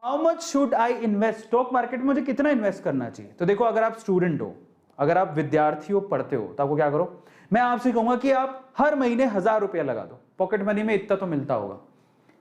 How much should I invest, stock market में मुझे कितना इन्वेस्ट करना चाहिए? तो देखो, अगर आप स्टूडेंट हो, अगर आप विद्यार्थी हो, पढ़ते हो, तो आपको क्या करो, मैं आपसे कहूंगा कि आप हर महीने 1000 रुपया लगा दो। पॉकेट मनी में इतना तो मिलता होगा,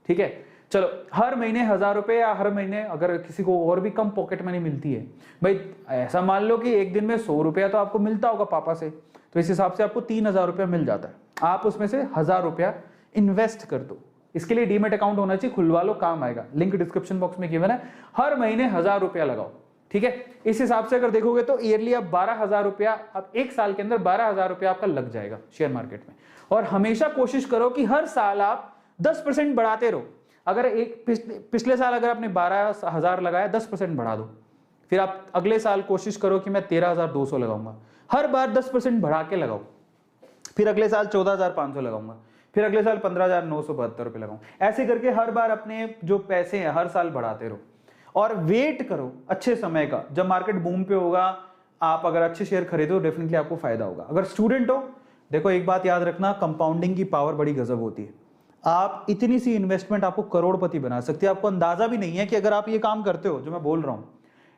ठीक है? चलो, हर महीने 1000 रुपये, या हर महीने अगर किसी को और भी कम पॉकेट मनी मिलती है, भाई ऐसा मान लो कि एक दिन में 100 रुपया तो आपको मिलता होगा पापा से, तो इस हिसाब से आपको 3000 रुपया मिल जाता है। आप उसमें से 1000 रुपया इन्वेस्ट कर दो। इसके लिए डीमेट अकाउंट होना चाहिए, खुलवा लो, काम आएगा। लिंक डिस्क्रिप्शन बॉक्स में गिवन है। हर महीने 1000 रुपया लगाओ, ठीक है? इस हिसाब से अगर देखोगे तो ईयरली आप 12000 रुपया, अब एक साल के अंदर 12000 रुपया आपका लग जाएगा शेयर मार्केट में। और हमेशा कोशिश करो कि हर साल आप 10% बढ़ाते रहो। अगर एक पिछले साल अगर आपने 12000 लगाया, 10% बढ़ा दो। फिर आप अगले साल कोशिश करो कि मैं 13200 लगाऊंगा, हर बार 10% बढ़ा के लगाओ। फिर अगले साल 14500 लगाऊंगा, फिर अगले साल 15972 रुपये लगाऊं। ऐसे करके हर बार अपने जो पैसे हैं हर साल बढ़ाते रहो, और वेट करो अच्छे समय का, जब मार्केट बूम पे होगा। आप अगर अच्छे शेयर खरीदो, डेफिनेटली आपको फायदा होगा। अगर स्टूडेंट हो, देखो एक बात याद रखना, कंपाउंडिंग की पावर बड़ी गजब होती है। आप इतनी सी इन्वेस्टमेंट आपको करोड़पति बना सकती है। आपको अंदाजा भी नहीं है कि अगर आप ये काम करते हो जो मैं बोल रहा हूं,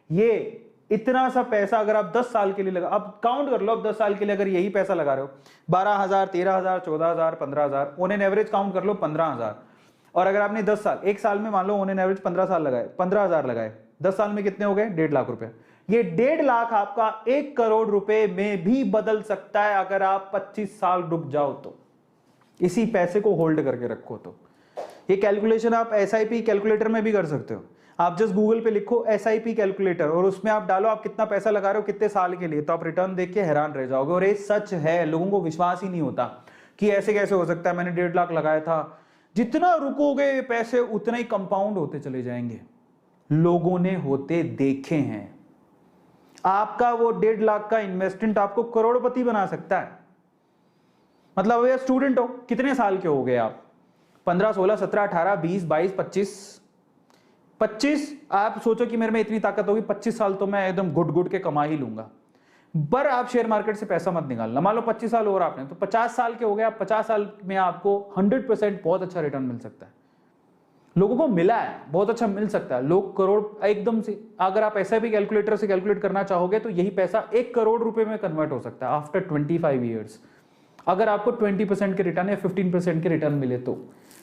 ये इतना सा पैसा अगर आप 10 साल के लिए लगा, अब काउंट कर लो, अब 10 साल के लिए अगर यही पैसा लगा रहे हो, 12000, 13000, 14000, 15000, ऑन एन एवरेज काउंट कर लो 15000। और अगर आपने 10 साल, एक साल में मान लो ऑन एन एवरेज 15 साल लगाए, 15000 लगाए, 10 साल में कितने हो गए? 1.5 लाख रुपए। ये 1.5 लाख आपका 1 करोड़ रुपए में भी बदल सकता है अगर आप 25 साल रुक जाओ तो। इसी पैसे को होल्ड करके रखो तो। ये कैलकुलेशन आप SIP कैलकुलेटर में भी कर सकते हो। आप जस्ट गूगल पे लिखो SIP कैलकुलेटर, और उसमें आप डालो आप कितना पैसा लगा रहे हो, कितने साल के लिए, तो आप रिटर्न देख के हैरान रह जाओगे। और ये सच है, लोगों को विश्वास ही नहीं होता कि ऐसे कैसे हो सकता है, मैंने 1.5 लाख लगाया था। जितना रुकोगे पैसे उतना ही कंपाउंड होते चले जाएंगे। लोगों ने होते देखे हैं। आपका वो 1.5 लाख का इन्वेस्टमेंट आपको करोड़पति बना सकता है। मतलब ये स्टूडेंट हो, कितने साल के हो गए आप? 15, 16, 17, 18, 20, 22, 25। आप सोचो कि मेरे में इतनी ताकत होगी, 25 साल तो मैं एकदम गुड के कमा ही लूंगा। पर आप शेयर मार्केट से पैसा मत निकालना। मान लो 25 साल और आपने, तो 50 साल के हो गए आप। 50 साल में आपको 100% बहुत अच्छा रिटर्न मिल सकता है। लोगों को मिला है, बहुत अच्छा मिल सकता है। लोग करोड़ एकदम से, अगर आप SIP कैलकुलेटर से कैलकुलेट करना चाहोगे तो यही पैसा 1 करोड़ रुपए में कन्वर्ट हो सकता है आफ्टर 25 ईयर्स। अगर आपको 20% के रिटर्न या 15% के रिटर्न मिले तो,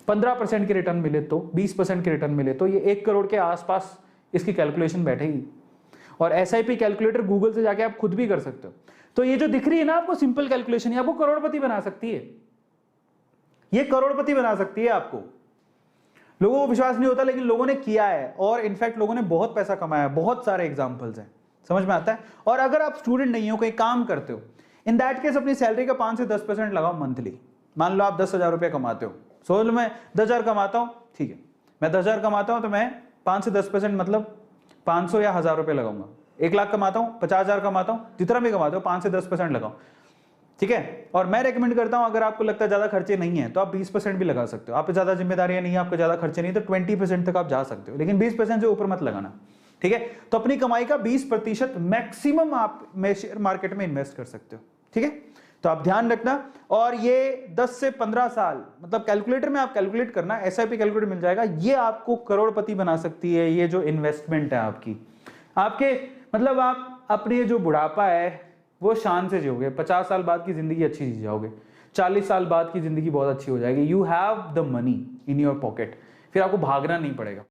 15% के रिटर्न मिले तो, 20% के रिटर्न मिले तो, ये 1 करोड़ के आसपास इसकी कैलकुलेशन बैठेगी। और SIP कैलकुलेटर गूगल से जाके आप खुद भी कर सकते हो। तो ये जो दिख रही है ना आपको सिंपल कैलकुलेशन, ये आपको करोड़पति बना सकती है। ये करोड़पति बना सकती है आपको। लोगों को विश्वास नहीं होता, लेकिन लोगों ने किया है, और इनफैक्ट लोगों ने बहुत पैसा कमाया है। बहुत सारे एग्जाम्पल्स हैं, समझ में आता है। और अगर आप स्टूडेंट नहीं हो, कोई काम करते हो, इन दैट केस अपनी सैलरी का 5 से 10% लगाओ मंथली। मान लो आप 10,000 रुपये कमाते हो, सोच लो मैं 10,000 कमाता हूं, ठीक है, मैं 10,000 कमाता हूं तो मैं 5 से 10% मतलब 500 या 1000 रुपये लगाऊंगा। 1 लाख कमाता हूं, 50,000 कमाता हूं, जितना भी कमाते हो 5 से 10% लगाओ, ठीक है। और मैं रेकमेंड करता हूं, अगर आपको लगता है ज्यादा खर्चे नहीं है तो आप 20% भी लगा सकते हो। आप पे ज्यादा जिम्मेदारियां नहीं है, आपको ज्यादा खर्चे नहीं, तो 20% तक आप जा सकते हो, लेकिन 20% से ऊपर मत लगाना, ठीक है। तो अपनी कमाई का 20% मैक्सिमम आप शेयर मार्केट में इन्वेस्ट कर सकते हो, ठीक है। तो आप ध्यान रखना। और ये 10 से 15 साल, मतलब कैलकुलेटर में आप कैलकुलेट करना, SIP कैलकुलेटर मिल जाएगा, ये आपको करोड़पति बना सकती है। ये जो इन्वेस्टमेंट है आपकी, आपके मतलब आप अपने जो बुढ़ापा है वो शान से जियोगे। 50 साल बाद की जिंदगी अच्छी जी जाओगे, 40 साल बाद की जिंदगी बहुत अच्छी हो जाएगी। You have the money in your pocket, फिर आपको भागना नहीं पड़ेगा।